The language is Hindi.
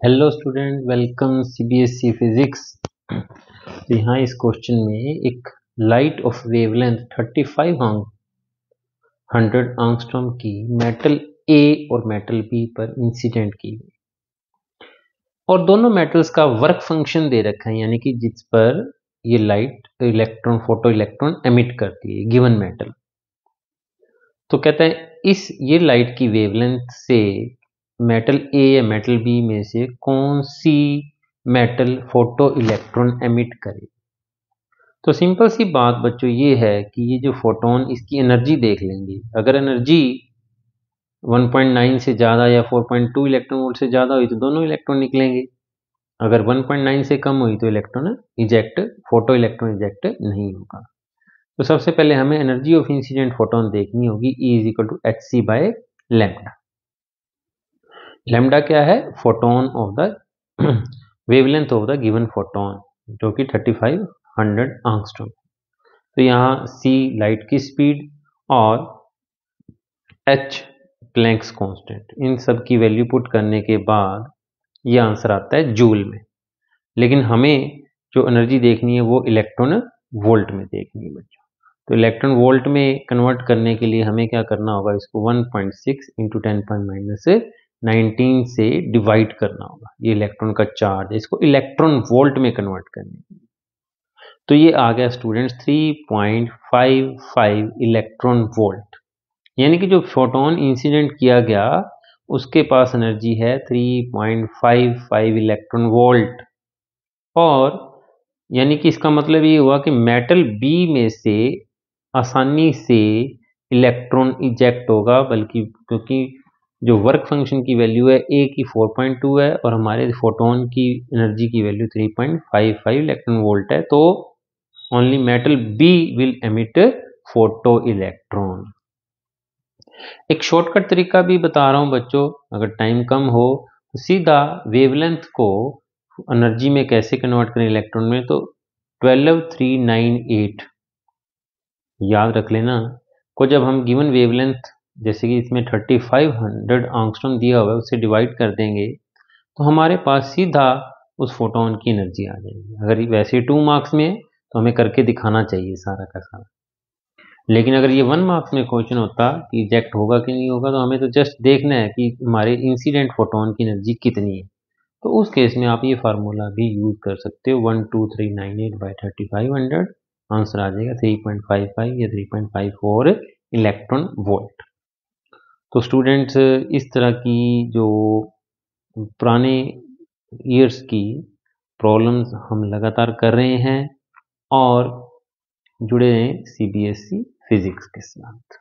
Hello student, welcome CBSE physics. तो यहाँ इस क्वेश्चन में एक लाइट ऑफ वेवलेंथ 3500 एंगस्ट्रॉम की मेटल ए और मेटल बी पर इंसिडेंट की गई और दोनों मेटल्स का वर्क फंक्शन दे रखा है, यानी कि जिस पर ये light electron photo electron emit करती है गिवन मेटल। तो कहते हैं इस ये लाइट की वेवलेंथ से मेटल ए या मेटल बी में से कौन सी मेटल फोटो इलेक्ट्रॉन एमिट करे। तो सिंपल सी बात बच्चों ये है कि ये जो फोटोन, इसकी एनर्जी देख लेंगे। अगर एनर्जी 1.9 से ज़्यादा या 4.2 इलेक्ट्रॉन वोल्ट से ज़्यादा हुई तो दोनों इलेक्ट्रॉन निकलेंगे। अगर 1.9 से कम हुई तो electron eject, photo electron eject नहीं होगा। तो सबसे पहले हमें एनर्जी ऑफ इंसिडेंट फोटोन देखनी होगी। E is equal to H C by lambda. Lambda क्या है? Photon of the wavelength of the given photon, जो कि 3500 एंगस्ट्रॉम। तो यहाँ c लाइट की स्पीड और h प्लैंक्स कांस्टेंट, इन सब की वैल्यू पुट करने के बाद ये आंसर आता है जूल में। लेकिन हमें जो एनर्जी देखनी है वो इलेक्ट्रॉन वोल्ट में देखनी है बच्चों। तो इलेक्ट्रॉन वोल्ट में कन्वर्ट करने के लिए हमें क्या करना होगा? इसको 1.6 इंटू 10⁻19 से डिवाइड करना होगा। ये इलेक्ट्रॉन का चार्ज है, इसको इलेक्ट्रॉन वोल्ट में कन्वर्ट करने के लिए। तो ये आ गया स्टूडेंट्स 3.55 इलेक्ट्रॉन वोल्ट, यानी कि जो फोटोन इंसिडेंट किया गया उसके पास एनर्जी है 3.55 इलेक्ट्रॉन वोल्ट। और यानी कि इसका मतलब ये हुआ कि मेटल बी में से आसानी से इलेक्ट्रॉन इजेक्ट होगा, बल्कि क्योंकि जो वर्क फंक्शन की वैल्यू है ए की 4.2 है और हमारे फोटोन की एनर्जी की वैल्यू 3.55 इलेक्ट्रॉन वोल्ट है, तो only metal B will emit photo electron. एक शॉर्टकट तरीका भी बता रहा हूं बच्चों, अगर टाइम कम हो तो सीधा वेवलेंथ को एनर्जी में कैसे कन्वर्ट करें इलेक्ट्रॉन में। तो 12398 याद रख लेना को जब हम गिवन वेवलेंथ, जैसे कि इसमें 3500 एंगस्ट्रॉम दिया हुआ है, उससे डिवाइड कर देंगे तो हमारे पास सीधा उस फोटोन की एनर्जी आ जाएगी। अगर वैसे 2 मार्क्स में तो हमें करके दिखाना चाहिए सारा का सारा, लेकिन अगर ये 1 मार्क्स में क्वेश्चन होता कि इजेक्ट होगा कि नहीं होगा, तो हमें तो जस्ट देखना है कि हमारे इंसिडेंट फोटोन की एनर्जी कितनी है। तो उस केस में आप ये फार्मूला भी यूज कर सकते हो, 12398 बाई 3500, आंसर आ जाएगा 3.55 या 3.54 इलेक्ट्रॉन वोल्ट। तो स्टूडेंट्स, इस तरह की जो पुराने ईयर्स की प्रॉब्लम्स हम लगातार कर रहे हैं और जुड़े हैं सीबीएसई फिजिक्स के साथ।